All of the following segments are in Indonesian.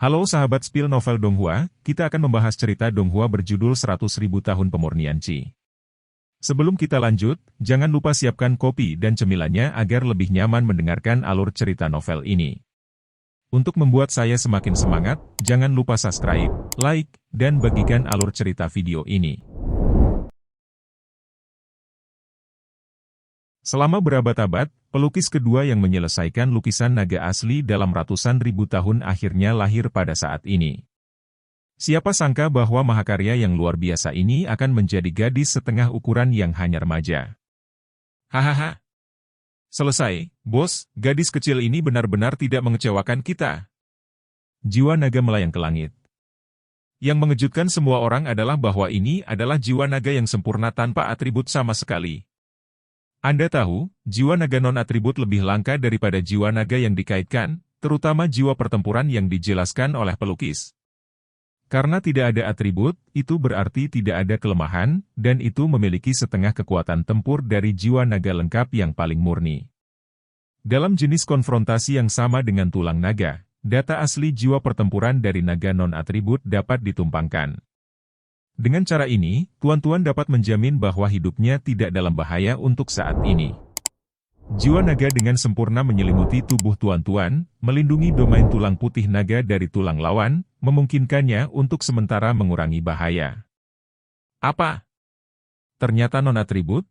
Halo sahabat Spill Novel Donghua, kita akan membahas cerita Donghua berjudul 100.000 Tahun Pemurnian Qi. Sebelum kita lanjut, jangan lupa siapkan kopi dan cemilannya agar lebih nyaman mendengarkan alur cerita novel ini. Untuk membuat saya semakin semangat, jangan lupa subscribe, like, dan bagikan alur cerita video ini. Selama berabad-abad, pelukis kedua yang menyelesaikan lukisan naga asli dalam ratusan ribu tahun akhirnya lahir pada saat ini. Siapa sangka bahwa mahakarya yang luar biasa ini akan menjadi gadis setengah ukuran yang hanya remaja. Hahaha. Selesai, bos, gadis kecil ini benar-benar tidak mengecewakan kita. Jiwa naga melayang ke langit. Yang mengejutkan semua orang adalah bahwa ini adalah jiwa naga yang sempurna tanpa atribut sama sekali. Anda tahu, jiwa naga non-atribut lebih langka daripada jiwa naga yang dikaitkan, terutama jiwa pertempuran yang dijelaskan oleh pelukis. Karena tidak ada atribut, itu berarti tidak ada kelemahan, dan itu memiliki setengah kekuatan tempur dari jiwa naga lengkap yang paling murni. Dalam jenis konfrontasi yang sama dengan tulang naga, data asli jiwa pertempuran dari naga non-atribut dapat ditumpangkan. Dengan cara ini, tuan-tuan dapat menjamin bahwa hidupnya tidak dalam bahaya untuk saat ini. Jiwa naga dengan sempurna menyelimuti tubuh tuan-tuan, melindungi domain tulang putih naga dari tulang lawan, memungkinkannya untuk sementara mengurangi bahaya. Apa? Ternyata non-atribut?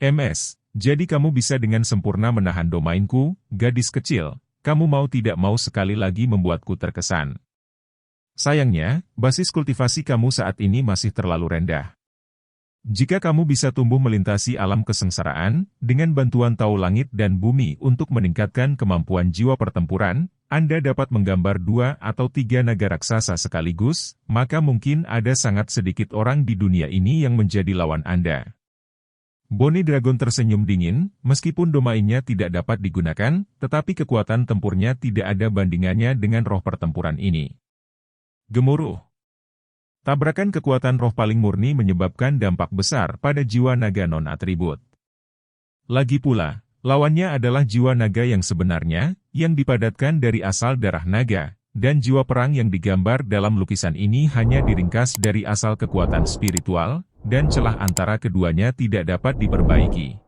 Jadi kamu bisa dengan sempurna menahan domainku, gadis kecil, kamu mau tidak mau sekali lagi membuatku terkesan. Sayangnya, basis kultivasi kamu saat ini masih terlalu rendah. Jika kamu bisa tumbuh melintasi alam kesengsaraan, dengan bantuan tahu langit dan bumi untuk meningkatkan kemampuan jiwa pertempuran, Anda dapat menggambar 2 atau 3 naga raksasa sekaligus, maka mungkin ada sangat sedikit orang di dunia ini yang menjadi lawan Anda. Bonnie Dragon tersenyum dingin, meskipun domainnya tidak dapat digunakan, tetapi kekuatan tempurnya tidak ada bandingannya dengan roh pertempuran ini. Gemuruh. Tabrakan kekuatan roh paling murni menyebabkan dampak besar pada jiwa naga non-atribut. Lagi pula, lawannya adalah jiwa naga yang sebenarnya, yang dipadatkan dari asal darah naga, dan jiwa perang yang digambar dalam lukisan ini hanya diringkas dari asal kekuatan spiritual, dan celah antara keduanya tidak dapat diperbaiki.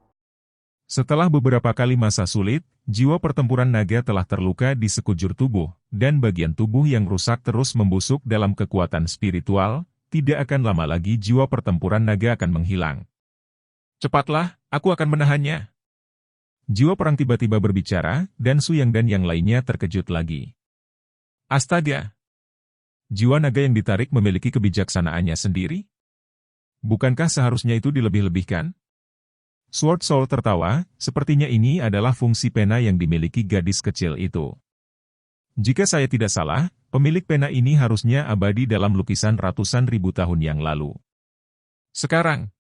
Setelah beberapa kali masa sulit, jiwa pertempuran naga telah terluka di sekujur tubuh, dan bagian tubuh yang rusak terus membusuk dalam kekuatan spiritual, tidak akan lama lagi jiwa pertempuran naga akan menghilang. Cepatlah, aku akan menahannya. Jiwa perang tiba-tiba berbicara, dan Suyang dan yang lainnya terkejut lagi. Astaga! Jiwa naga yang ditarik memiliki kebijaksanaannya sendiri? Bukankah seharusnya itu dilebih-lebihkan? Sword Soul tertawa, sepertinya ini adalah fungsi pena yang dimiliki gadis kecil itu. Jika saya tidak salah, pemilik pena ini harusnya abadi dalam lukisan ratusan ribu tahun yang lalu. Sekarang,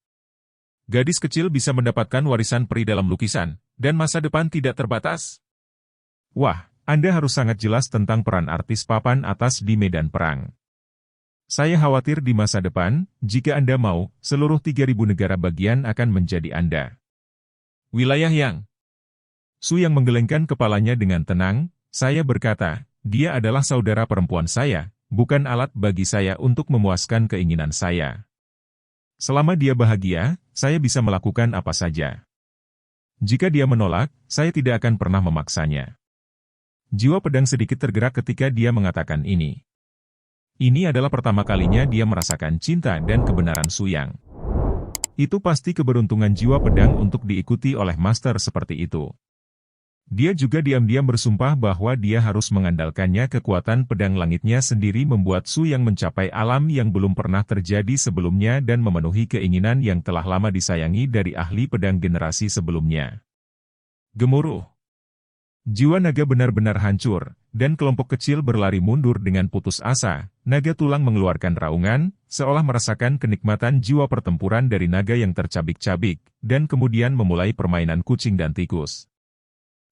gadis kecil bisa mendapatkan warisan peri dalam lukisan, dan masa depan tidak terbatas. Wah, Anda harus sangat jelas tentang peran artis papan atas di medan perang. Saya khawatir di masa depan, jika Anda mau, seluruh 3.000 negara bagian akan menjadi Anda. Wilayah yang Su yang menggelengkan kepalanya dengan tenang, saya berkata, dia adalah saudara perempuan saya, bukan alat bagi saya untuk memuaskan keinginan saya. Selama dia bahagia, saya bisa melakukan apa saja. Jika dia menolak, saya tidak akan pernah memaksanya. Jiwa pedang sedikit tergerak ketika dia mengatakan ini. Ini adalah pertama kalinya dia merasakan cinta dan kebenaran Suyang. Itu pasti keberuntungan jiwa pedang untuk diikuti oleh master seperti itu. Dia juga diam-diam bersumpah bahwa dia harus mengandalkannya. Kekuatan pedang langitnya sendiri membuat Suyang mencapai alam yang belum pernah terjadi sebelumnya dan memenuhi keinginan yang telah lama disayangi dari ahli pedang generasi sebelumnya. Gemuruh. Jiwa naga benar-benar hancur, dan kelompok kecil berlari mundur dengan putus asa. Naga tulang mengeluarkan raungan, seolah merasakan kenikmatan jiwa pertempuran dari naga yang tercabik-cabik, dan kemudian memulai permainan kucing dan tikus.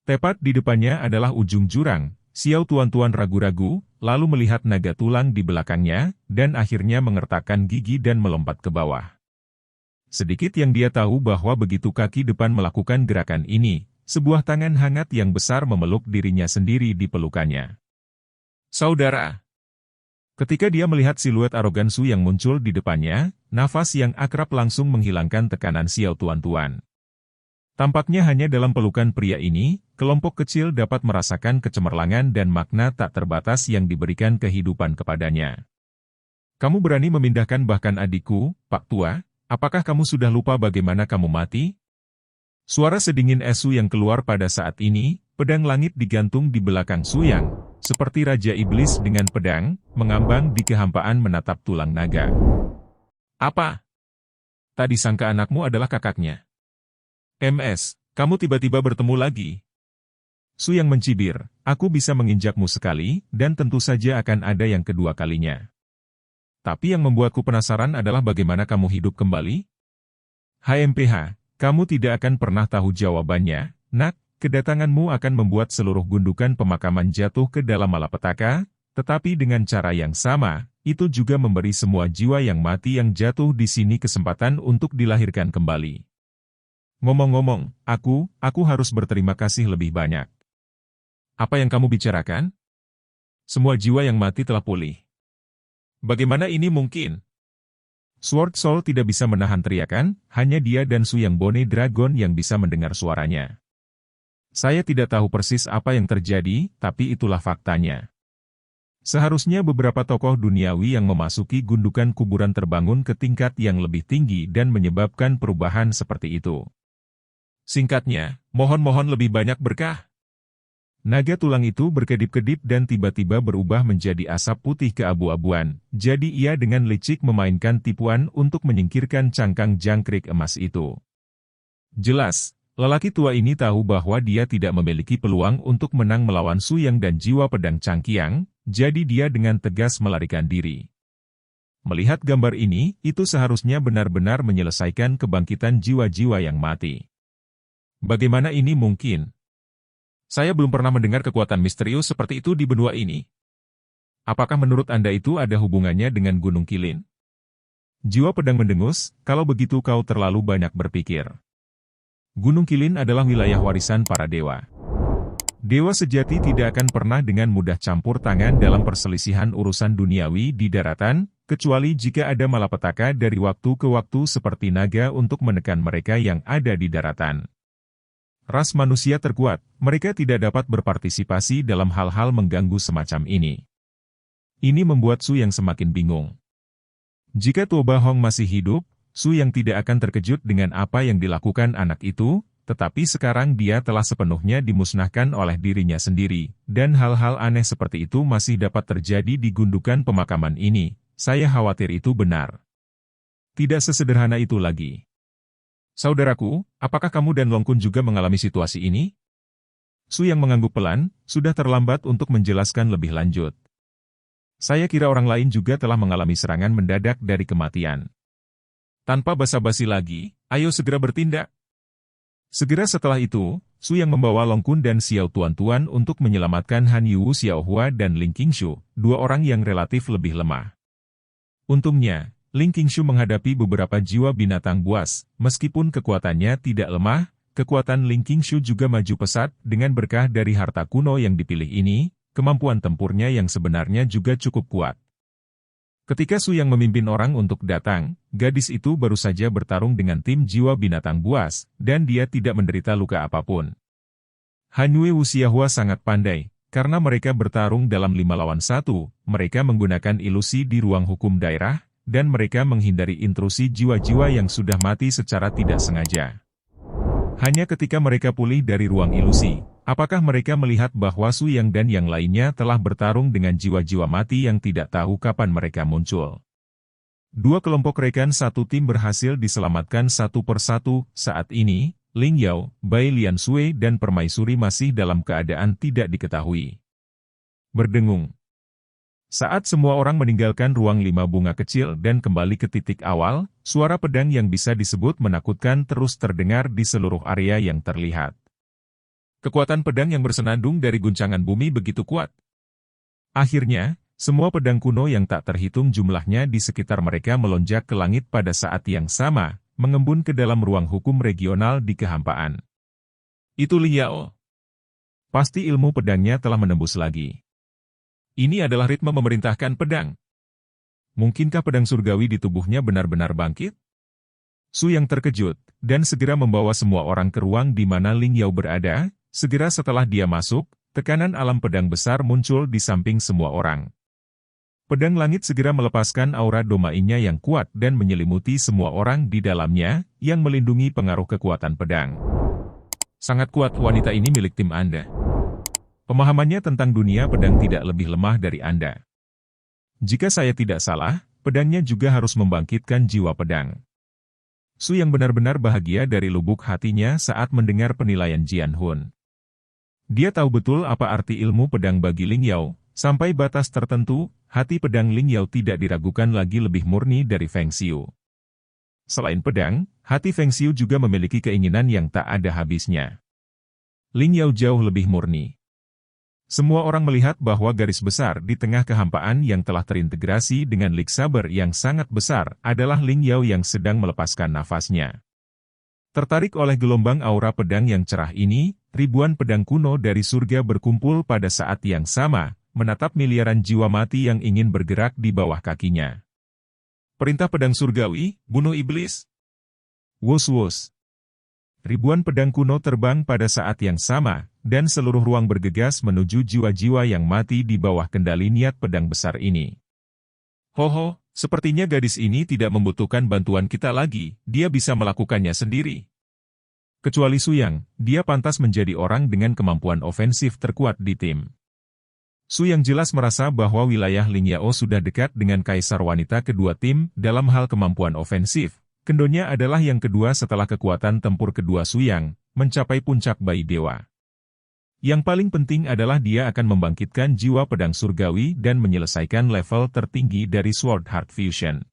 Tepat di depannya adalah ujung jurang. Xiao tuan-tuan ragu-ragu, lalu melihat naga tulang di belakangnya, dan akhirnya mengertakkan gigi dan melompat ke bawah. Sedikit yang dia tahu bahwa begitu kaki depan melakukan gerakan ini, sebuah tangan hangat yang besar memeluk dirinya sendiri di pelukannya. Saudara. Ketika dia melihat siluet arogan Su yang muncul di depannya, nafas yang akrab langsung menghilangkan tekanan Xiao Tuan-Tuan. Tampaknya hanya dalam pelukan pria ini, kelompok kecil dapat merasakan kecemerlangan dan makna tak terbatas yang diberikan kehidupan kepadanya. Kamu berani memindahkan bahkan adikku, Pak Tua, apakah kamu sudah lupa bagaimana kamu mati? Suara sedingin Su yang keluar pada saat ini, pedang langit digantung di belakang Su Yang. Seperti Raja Iblis dengan pedang, mengambang di kehampaan menatap tulang naga. Apa? Tak disangka anakmu adalah kakaknya. MS, kamu tiba-tiba bertemu lagi. Su yang mencibir, aku bisa menginjakmu sekali, dan tentu saja akan ada yang kedua kalinya. Tapi yang membuatku penasaran adalah bagaimana kamu hidup kembali? HMPH, kamu tidak akan pernah tahu jawabannya, nak. Kedatanganmu akan membuat seluruh gundukan pemakaman jatuh ke dalam malapetaka, tetapi dengan cara yang sama, itu juga memberi semua jiwa yang mati yang jatuh di sini kesempatan untuk dilahirkan kembali. Ngomong-ngomong, aku harus berterima kasih lebih banyak. Apa yang kamu bicarakan? Semua jiwa yang mati telah pulih. Bagaimana ini mungkin? Sword Soul tidak bisa menahan teriakan, hanya dia dan Su Yang Bone Dragon yang bisa mendengar suaranya. Saya tidak tahu persis apa yang terjadi, tapi itulah faktanya. Seharusnya beberapa tokoh duniawi yang memasuki gundukan kuburan terbangun ke tingkat yang lebih tinggi dan menyebabkan perubahan seperti itu. Singkatnya, mohon lebih banyak berkah. Naga tulang itu berkedip-kedip dan tiba-tiba berubah menjadi asap putih keabu-abuan, jadi ia dengan licik memainkan tipuan untuk menyingkirkan cangkang jangkrik emas itu. Jelas. Lelaki tua ini tahu bahwa dia tidak memiliki peluang untuk menang melawan Su Yang dan jiwa pedang Cangkiang, jadi dia dengan tegas melarikan diri. Melihat gambar ini, itu seharusnya benar-benar menyelesaikan kebangkitan jiwa-jiwa yang mati. Bagaimana ini mungkin? Saya belum pernah mendengar kekuatan misterius seperti itu di benua ini. Apakah menurut Anda itu ada hubungannya dengan Gunung Qilin? Jiwa pedang mendengus, kalau begitu kau terlalu banyak berpikir. Gunung Qilin adalah wilayah warisan para dewa. Dewa sejati tidak akan pernah dengan mudah campur tangan dalam perselisihan urusan duniawi di daratan, kecuali jika ada malapetaka dari waktu ke waktu seperti naga untuk menekan mereka yang ada di daratan. Ras manusia terkuat, mereka tidak dapat berpartisipasi dalam hal-hal mengganggu semacam ini. Ini membuat Su Yang semakin bingung. Jika Tuoba Hong masih hidup, Su Yang tidak akan terkejut dengan apa yang dilakukan anak itu, tetapi sekarang dia telah sepenuhnya dimusnahkan oleh dirinya sendiri, dan hal-hal aneh seperti itu masih dapat terjadi di gundukan pemakaman ini. Saya khawatir itu benar. Tidak sesederhana itu lagi. Saudaraku, apakah kamu dan Long Kun juga mengalami situasi ini? Su Yang mengangguk pelan, sudah terlambat untuk menjelaskan lebih lanjut. Saya kira orang lain juga telah mengalami serangan mendadak dari kematian. Tanpa basa-basi lagi, ayo segera bertindak. Segera setelah itu, Su Yang membawa Long Kun dan Xiao Tuan-Tuan untuk menyelamatkan Han Yu Xiaohua dan Ling Qingshu, dua orang yang relatif lebih lemah. Untungnya, Ling Qingshu menghadapi beberapa jiwa binatang buas, meskipun kekuatannya tidak lemah, kekuatan Ling Qingshu juga maju pesat dengan berkah dari harta kuno yang dipilih ini, kemampuan tempurnya yang sebenarnya juga cukup kuat. Ketika Su Yang memimpin orang untuk datang, gadis itu baru saja bertarung dengan tim jiwa binatang buas, dan dia tidak menderita luka apapun. Han Yu Xiaohua sangat pandai, karena mereka bertarung dalam 5 lawan 1, mereka menggunakan ilusi di ruang hukum daerah, dan mereka menghindari intrusi jiwa-jiwa yang sudah mati secara tidak sengaja. Hanya ketika mereka pulih dari ruang ilusi, apakah mereka melihat bahwa Su Yang dan yang lainnya telah bertarung dengan jiwa-jiwa mati yang tidak tahu kapan mereka muncul. Dua kelompok rekan satu tim berhasil diselamatkan satu persatu. Saat ini, Ling Yao, Bai Lian Sui dan Permaisuri masih dalam keadaan tidak diketahui. Berdengung. Saat semua orang meninggalkan ruang 5 bunga kecil dan kembali ke titik awal, suara pedang yang bisa disebut menakutkan terus terdengar di seluruh area yang terlihat. Kekuatan pedang yang bersenandung dari guncangan bumi begitu kuat. Akhirnya, semua pedang kuno yang tak terhitung jumlahnya di sekitar mereka melonjak ke langit pada saat yang sama, mengembun ke dalam ruang hukum regional di kehampaan. Itu Liao. Pasti ilmu pedangnya telah menembus lagi. Ini adalah ritme memerintahkan pedang. Mungkinkah pedang surgawi di tubuhnya benar-benar bangkit? Su yang terkejut, dan segera membawa semua orang ke ruang di mana Ling Yao berada. Segera setelah dia masuk, tekanan alam pedang besar muncul di samping semua orang. Pedang langit segera melepaskan aura domainnya yang kuat dan menyelimuti semua orang di dalamnya, yang melindungi pengaruh kekuatan pedang. Sangat kuat wanita ini milik tim Anda. Pemahamannya tentang dunia pedang tidak lebih lemah dari Anda. Jika saya tidak salah, pedangnya juga harus membangkitkan jiwa pedang. Su yang benar-benar bahagia dari lubuk hatinya saat mendengar penilaian Jian Hun. Dia tahu betul apa arti ilmu pedang bagi Ling Yao. Sampai batas tertentu, hati pedang Ling Yao tidak diragukan lagi lebih murni dari Feng Xiu. Selain pedang, hati Feng Xiu juga memiliki keinginan yang tak ada habisnya. Ling Yao jauh lebih murni. Semua orang melihat bahwa garis besar di tengah kehampaan yang telah terintegrasi dengan lik saber yang sangat besar adalah Ling Yao yang sedang melepaskan nafasnya. Tertarik oleh gelombang aura pedang yang cerah ini, ribuan pedang kuno dari surga berkumpul pada saat yang sama, menatap miliaran jiwa mati yang ingin bergerak di bawah kakinya. Perintah pedang surgawi, bunuh iblis. Wus-wus. Ribuan pedang kuno terbang pada saat yang sama, dan seluruh ruang bergegas menuju jiwa-jiwa yang mati di bawah kendali niat pedang besar ini. Hoho, sepertinya gadis ini tidak membutuhkan bantuan kita lagi, dia bisa melakukannya sendiri. Kecuali Su Yang, dia pantas menjadi orang dengan kemampuan ofensif terkuat di tim. Su Yang jelas merasa bahwa wilayah Ling Yao sudah dekat dengan kaisar wanita kedua tim dalam hal kemampuan ofensif. Kendonya adalah yang kedua setelah kekuatan tempur kedua Su Yang, mencapai puncak bayi dewa. Yang paling penting adalah dia akan membangkitkan jiwa pedang surgawi dan menyelesaikan level tertinggi dari Sword Heart Fusion.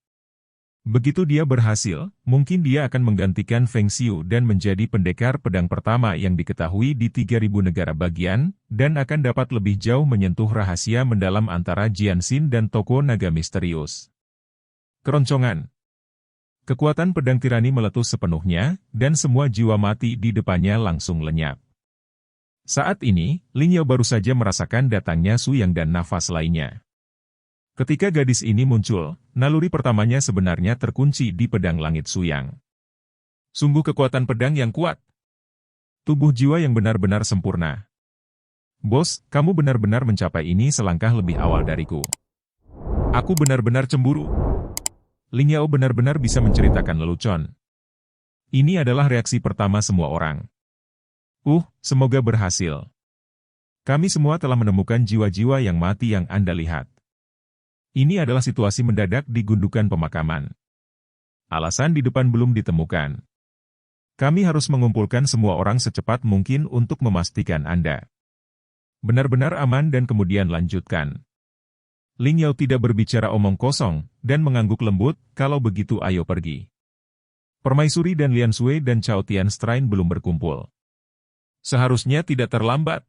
Begitu dia berhasil, mungkin dia akan menggantikan Feng Xiu dan menjadi pendekar pedang pertama yang diketahui di 3000 negara bagian, dan akan dapat lebih jauh menyentuh rahasia mendalam antara Jianxin dan toko naga misterius. Keroncongan. Kekuatan pedang tirani meletus sepenuhnya, dan semua jiwa mati di depannya langsung lenyap. Saat ini, Ling Yao baru saja merasakan datangnya Su Yang dan nafas lainnya. Ketika gadis ini muncul, naluri pertamanya sebenarnya terkunci di pedang langit Su Yang. Sungguh kekuatan pedang yang kuat. Tubuh jiwa yang benar-benar sempurna. Bos, kamu benar-benar mencapai ini selangkah lebih awal dariku. Aku benar-benar cemburu. Ling Yao benar-benar bisa menceritakan lelucon. Ini adalah reaksi pertama semua orang. Semoga berhasil. Kami semua telah menemukan jiwa-jiwa yang mati yang Anda lihat. Ini adalah situasi mendadak di gundukan pemakaman. Alasan di depan belum ditemukan. Kami harus mengumpulkan semua orang secepat mungkin untuk memastikan Anda benar-benar aman dan kemudian lanjutkan. Ling Yao tidak berbicara omong kosong, dan mengangguk lembut, kalau begitu ayo pergi. Permaisuri dan Lian Sui dan Cao Tian Strain belum berkumpul. Seharusnya tidak terlambat.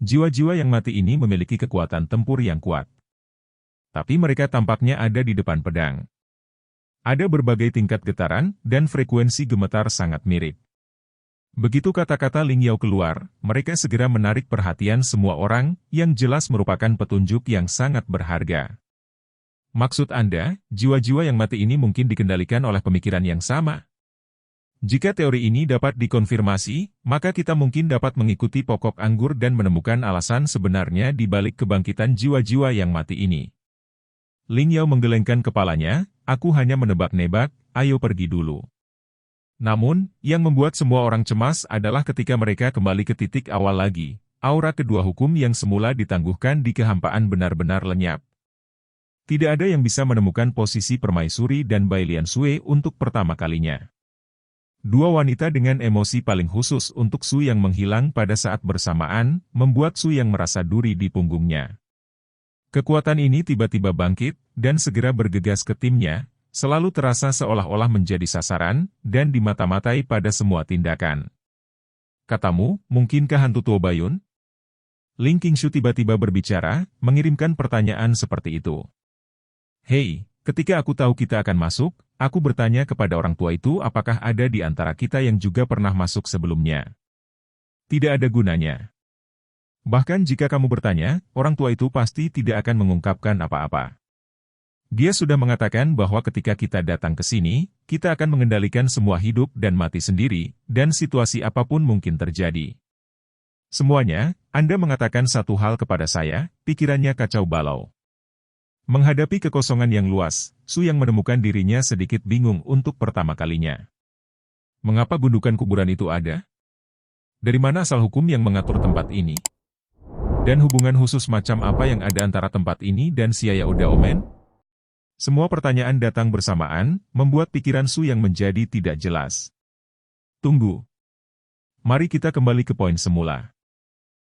Jiwa-jiwa yang mati ini memiliki kekuatan tempur yang kuat. Tapi mereka tampaknya ada di depan pedang. Ada berbagai tingkat getaran, dan frekuensi gemetar sangat mirip. Begitu kata-kata Ling Yao keluar, mereka segera menarik perhatian semua orang, yang jelas merupakan petunjuk yang sangat berharga. Maksud Anda, jiwa-jiwa yang mati ini mungkin dikendalikan oleh pemikiran yang sama? Jika teori ini dapat dikonfirmasi, maka kita mungkin dapat mengikuti pokok anggur dan menemukan alasan sebenarnya di balik kebangkitan jiwa-jiwa yang mati ini. Ling Yao menggelengkan kepalanya, aku hanya menebak-nebak, ayo pergi dulu. Namun, yang membuat semua orang cemas adalah ketika mereka kembali ke titik awal lagi, aura kedua hukum yang semula ditangguhkan di kehampaan benar-benar lenyap. Tidak ada yang bisa menemukan posisi Permaisuri dan Bai Lian Sui untuk pertama kalinya. Dua wanita dengan emosi paling khusus untuk Su Yang menghilang pada saat bersamaan, membuat Su Yang merasa duri di punggungnya. Kekuatan ini tiba-tiba bangkit, dan segera bergegas ke timnya, selalu terasa seolah-olah menjadi sasaran, dan dimata-matai pada semua tindakan. Katamu, mungkinkah hantu tua Bayun? Ling Qingshu tiba-tiba berbicara, mengirimkan pertanyaan seperti itu. Hei, ketika aku tahu kita akan masuk, aku bertanya kepada orang tua itu apakah ada di antara kita yang juga pernah masuk sebelumnya. Tidak ada gunanya. Bahkan jika kamu bertanya, orang tua itu pasti tidak akan mengungkapkan apa-apa. Dia sudah mengatakan bahwa ketika kita datang ke sini, kita akan mengendalikan semua hidup dan mati sendiri, dan situasi apapun mungkin terjadi. Semuanya, Anda mengatakan satu hal kepada saya, pikirannya kacau balau. Menghadapi kekosongan yang luas, Su yang menemukan dirinya sedikit bingung untuk pertama kalinya. Mengapa gundukan kuburan itu ada? Dari mana asal hukum yang mengatur tempat ini? Dan hubungan khusus macam apa yang ada antara tempat ini dan Xiao Daomen? Semua pertanyaan datang bersamaan, membuat pikiran Su yang menjadi tidak jelas. Tunggu. Mari kita kembali ke poin semula.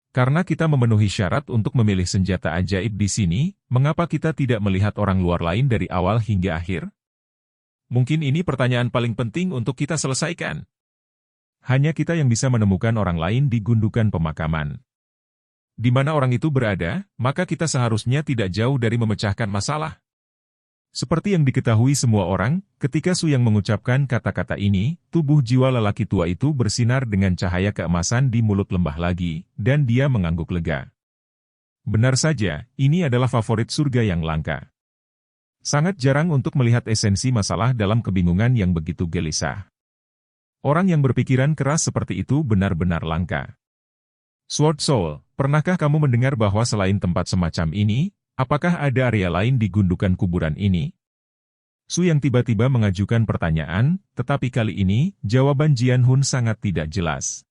Karena kita memenuhi syarat untuk memilih senjata ajaib di sini, mengapa kita tidak melihat orang luar lain dari awal hingga akhir? Mungkin ini pertanyaan paling penting untuk kita selesaikan. Hanya kita yang bisa menemukan orang lain di gundukan pemakaman. Di mana orang itu berada, maka kita seharusnya tidak jauh dari memecahkan masalah. Seperti yang diketahui semua orang, ketika Su yang mengucapkan kata-kata ini, tubuh jiwa lelaki tua itu bersinar dengan cahaya keemasan di mulut lembah lagi, dan dia mengangguk lega. Benar saja, ini adalah favorit surga yang langka. Sangat jarang untuk melihat esensi masalah dalam kebingungan yang begitu gelisah. Orang yang berpikiran keras seperti itu benar-benar langka. Sword Soul, pernahkah kamu mendengar bahwa selain tempat semacam ini, apakah ada area lain di gundukan kuburan ini? Su yang tiba-tiba mengajukan pertanyaan, tetapi kali ini, jawaban Jian Hun sangat tidak jelas.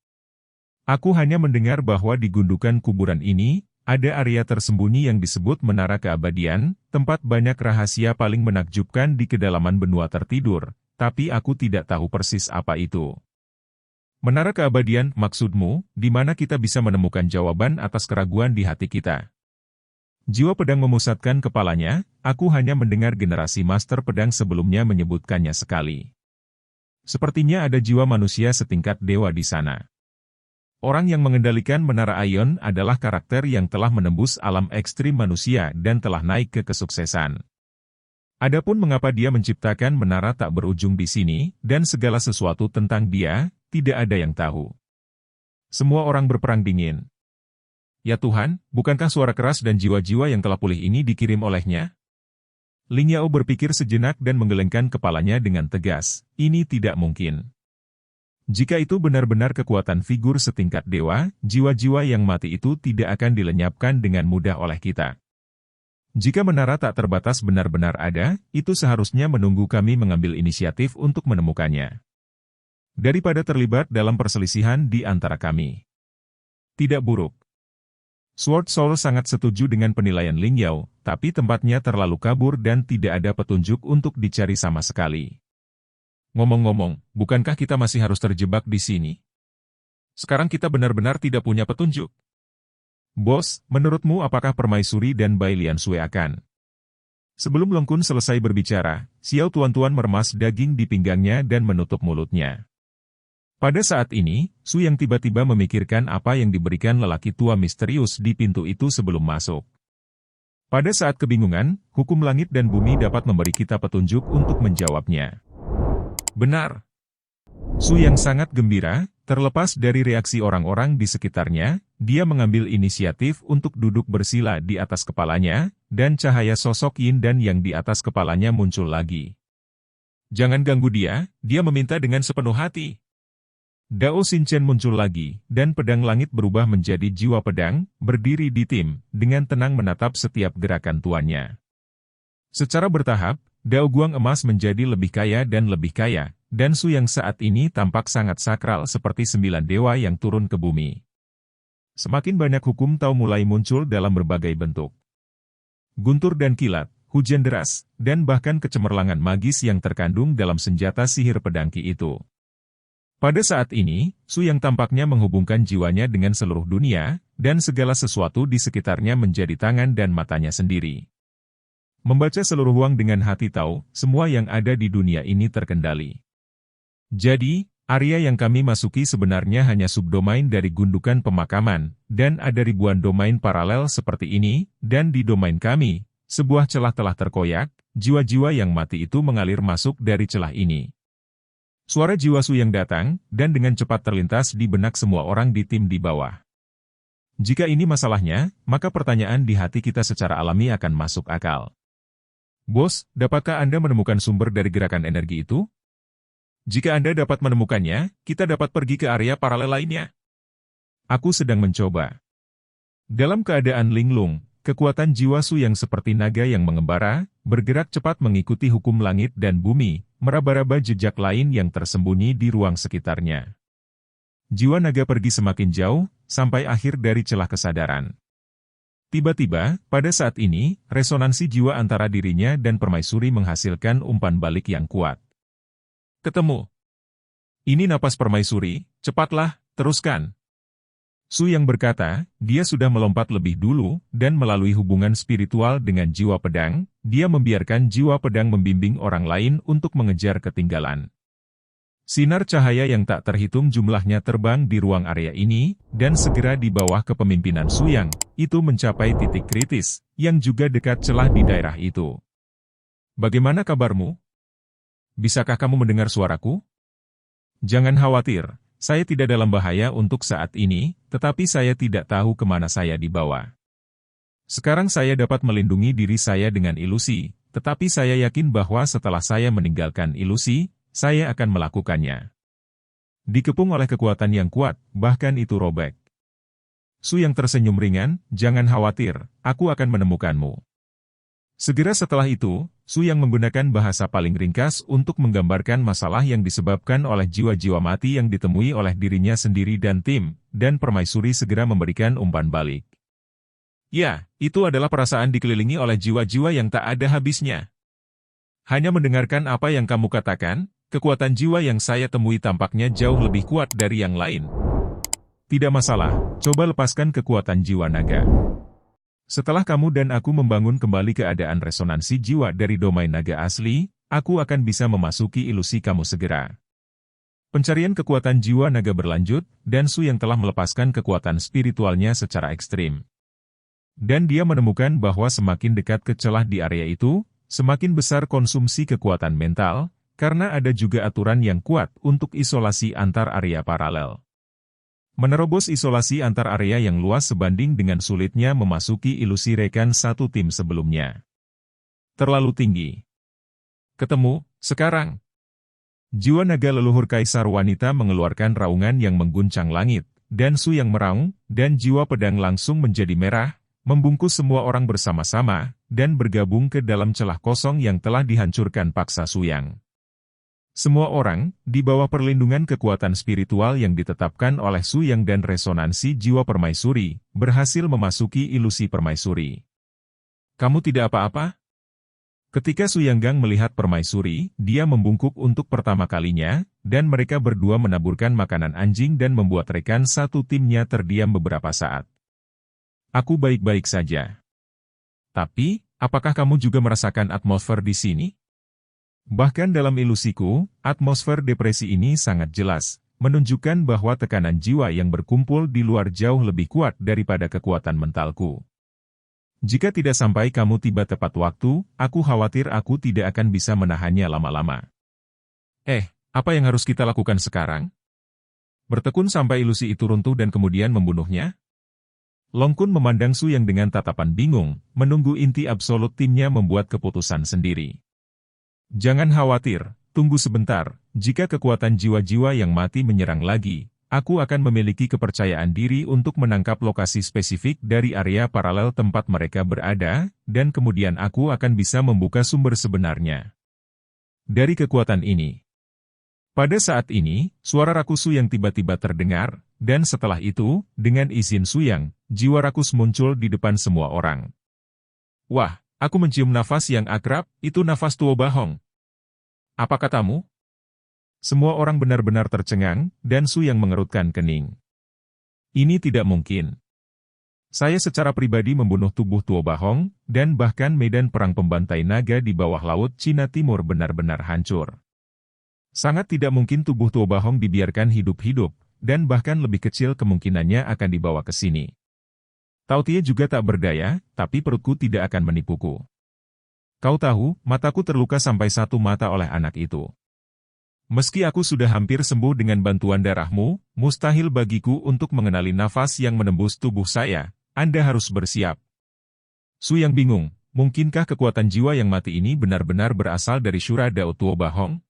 Aku hanya mendengar bahwa di gundukan kuburan ini, ada area tersembunyi yang disebut Menara Keabadian, tempat banyak rahasia paling menakjubkan di kedalaman benua tertidur, tapi aku tidak tahu persis apa itu. Menara Keabadian, maksudmu, di mana kita bisa menemukan jawaban atas keraguan di hati kita. Jiwa pedang memusatkan kepalanya, aku hanya mendengar generasi master pedang sebelumnya menyebutkannya sekali. Sepertinya ada jiwa manusia setingkat dewa di sana. Orang yang mengendalikan Menara Aion adalah karakter yang telah menembus alam ekstrim manusia dan telah naik ke kesuksesan. Adapun mengapa dia menciptakan menara tak berujung di sini, dan segala sesuatu tentang dia, tidak ada yang tahu. Semua orang berperang dingin. Ya Tuhan, bukankah suara keras dan jiwa-jiwa yang telah pulih ini dikirim olehnya? Ling Yao berpikir sejenak dan menggelengkan kepalanya dengan tegas, ini tidak mungkin. Jika itu benar-benar kekuatan figur setingkat dewa, jiwa-jiwa yang mati itu tidak akan dilenyapkan dengan mudah oleh kita. Jika menara tak terbatas benar-benar ada, itu seharusnya menunggu kami mengambil inisiatif untuk menemukannya. Daripada terlibat dalam perselisihan di antara kami. Tidak buruk. Sword Soul sangat setuju dengan penilaian Ling Yao, tapi tempatnya terlalu kabur dan tidak ada petunjuk untuk dicari sama sekali. Ngomong-ngomong, bukankah kita masih harus terjebak di sini? Sekarang kita benar-benar tidak punya petunjuk. Bos, menurutmu apakah Permaisuri dan Bai Lian Sui akan? Sebelum Long Kun selesai berbicara, Xiao Tuan-Tuan meremas daging di pinggangnya dan menutup mulutnya. Pada saat ini, Su yang tiba-tiba memikirkan apa yang diberikan lelaki tua misterius di pintu itu sebelum masuk. Pada saat kebingungan, hukum langit dan bumi dapat memberi kita petunjuk untuk menjawabnya. Benar. Su yang sangat gembira, terlepas dari reaksi orang-orang di sekitarnya, dia mengambil inisiatif untuk duduk bersila di atas kepalanya, dan cahaya sosok Yin dan Yang di atas kepalanya muncul lagi. Jangan ganggu dia meminta dengan sepenuh hati. Dao Xinchen muncul lagi, dan pedang langit berubah menjadi jiwa pedang, berdiri di tim, dengan tenang menatap setiap gerakan tuannya. Secara bertahap, Dao Guang emas menjadi lebih kaya, dan Su yang saat ini tampak sangat sakral seperti 9 dewa yang turun ke bumi. Semakin banyak hukum Tao mulai muncul dalam berbagai bentuk. Guntur dan kilat, hujan deras, dan bahkan kecemerlangan magis yang terkandung dalam senjata sihir pedangki itu. Pada saat ini, Su yang tampaknya menghubungkan jiwanya dengan seluruh dunia, dan segala sesuatu di sekitarnya menjadi tangan dan matanya sendiri. Membaca seluruh ruang dengan hati tahu, semua yang ada di dunia ini terkendali. Jadi, area yang kami masuki sebenarnya hanya subdomain dari gundukan pemakaman, dan ada ribuan domain paralel seperti ini, dan di domain kami, sebuah celah telah terkoyak, jiwa-jiwa yang mati itu mengalir masuk dari celah ini. Suara jiwa Su yang datang, dan dengan cepat terlintas di benak semua orang di tim di bawah. Jika ini masalahnya, maka pertanyaan di hati kita secara alami akan masuk akal. Bos, dapatkah Anda menemukan sumber dari gerakan energi itu? Jika Anda dapat menemukannya, kita dapat pergi ke area paralel lainnya. Aku sedang mencoba. Dalam keadaan linglung, kekuatan jiwa Su yang seperti naga yang mengembara, bergerak cepat mengikuti hukum langit dan bumi, meraba-raba jejak lain yang tersembunyi di ruang sekitarnya. Jiwa naga pergi semakin jauh, sampai akhir dari celah kesadaran. Tiba-tiba, pada saat ini, resonansi jiwa antara dirinya dan permaisuri menghasilkan umpan balik yang kuat. Ketemu. Ini napas permaisuri, cepatlah, teruskan. Su yang berkata, dia sudah melompat lebih dulu, dan melalui hubungan spiritual dengan jiwa pedang, dia membiarkan jiwa pedang membimbing orang lain untuk mengejar ketinggalan. Sinar cahaya yang tak terhitung jumlahnya terbang di ruang area ini, dan segera di bawah kepemimpinan Su Yang, itu mencapai titik kritis, yang juga dekat celah di daerah itu. Bagaimana kabarmu? Bisakah kamu mendengar suaraku? Jangan khawatir. Saya tidak dalam bahaya untuk saat ini, tetapi saya tidak tahu kemana saya dibawa. Sekarang saya dapat melindungi diri saya dengan ilusi, tetapi saya yakin bahwa setelah saya meninggalkan ilusi, saya akan melakukannya. Dikepung oleh kekuatan yang kuat, bahkan itu robek. Su yang tersenyum ringan, jangan khawatir, aku akan menemukanmu. Segera setelah itu, Su yang menggunakan bahasa paling ringkas untuk menggambarkan masalah yang disebabkan oleh jiwa-jiwa mati yang ditemui oleh dirinya sendiri dan tim, dan permaisuri segera memberikan umpan balik. Ya, itu adalah perasaan dikelilingi oleh jiwa-jiwa yang tak ada habisnya. Hanya mendengarkan apa yang kamu katakan, kekuatan jiwa yang saya temui tampaknya jauh lebih kuat dari yang lain. Tidak masalah, coba lepaskan kekuatan jiwa naga. Setelah kamu dan aku membangun kembali keadaan resonansi jiwa dari domain naga asli, aku akan bisa memasuki ilusi kamu segera. Pencarian kekuatan jiwa naga berlanjut, dan Su yang telah melepaskan kekuatan spiritualnya secara ekstrim. Dan dia menemukan bahwa semakin dekat ke celah di area itu, semakin besar konsumsi kekuatan mental, karena ada juga aturan yang kuat untuk isolasi antar area paralel. Menerobos isolasi antar area yang luas sebanding dengan sulitnya memasuki ilusi rekan satu tim sebelumnya. Terlalu tinggi. Ketemu, sekarang. Jiwa naga leluhur kaisar wanita mengeluarkan raungan yang mengguncang langit, dan Su yang meraung, dan jiwa pedang langsung menjadi merah, membungkus semua orang bersama-sama, dan bergabung ke dalam celah kosong yang telah dihancurkan paksa Su Yang. Semua orang, di bawah perlindungan kekuatan spiritual yang ditetapkan oleh Su Yang dan resonansi jiwa permaisuri, berhasil memasuki ilusi permaisuri. Kamu tidak apa-apa? Ketika Su Yang Gang melihat permaisuri, dia membungkuk untuk pertama kalinya, dan mereka berdua menaburkan makanan anjing dan membuat rekan satu timnya terdiam beberapa saat. Aku baik-baik saja. Tapi, apakah kamu juga merasakan atmosfer di sini? Bahkan dalam ilusiku, atmosfer depresi ini sangat jelas, menunjukkan bahwa tekanan jiwa yang berkumpul di luar jauh lebih kuat daripada kekuatan mentalku. Jika tidak sampai kamu tiba tepat waktu, aku khawatir aku tidak akan bisa menahannya lama-lama. Apa yang harus kita lakukan sekarang? Bertekun sampai ilusi itu runtuh dan kemudian membunuhnya? Long Kun memandang Su Yang dengan tatapan bingung, menunggu inti absolut timnya membuat keputusan sendiri. Jangan khawatir, tunggu sebentar, jika kekuatan jiwa-jiwa yang mati menyerang lagi, aku akan memiliki kepercayaan diri untuk menangkap lokasi spesifik dari area paralel tempat mereka berada, dan kemudian aku akan bisa membuka sumber sebenarnya dari kekuatan ini. Pada saat ini, suara rakusu yang tiba-tiba terdengar, dan setelah itu, dengan izin Su Yang, jiwa rakus muncul di depan semua orang. Wah! Aku mencium nafas yang akrab, itu nafas Tuo Bahong. Apa katamu? Semua orang benar-benar tercengang, dan Su Yang mengerutkan kening. Ini tidak mungkin. Saya secara pribadi membunuh tubuh Tuo Bahong, dan bahkan medan perang pembantai naga di bawah laut Cina Timur benar-benar hancur. Sangat tidak mungkin tubuh Tuo Bahong dibiarkan hidup-hidup, dan bahkan lebih kecil kemungkinannya akan dibawa ke sini. Tao Tie juga tak berdaya, tapi perutku tidak akan menipuku. Kau tahu, mataku terluka sampai satu mata oleh anak itu. Meski aku sudah hampir sembuh dengan bantuan darahmu, mustahil bagiku untuk mengenali nafas yang menembus tubuh saya. Anda harus bersiap. Su Yang bingung, mungkinkah kekuatan jiwa yang mati ini benar-benar berasal dari Shura Dao Tuo Bahong?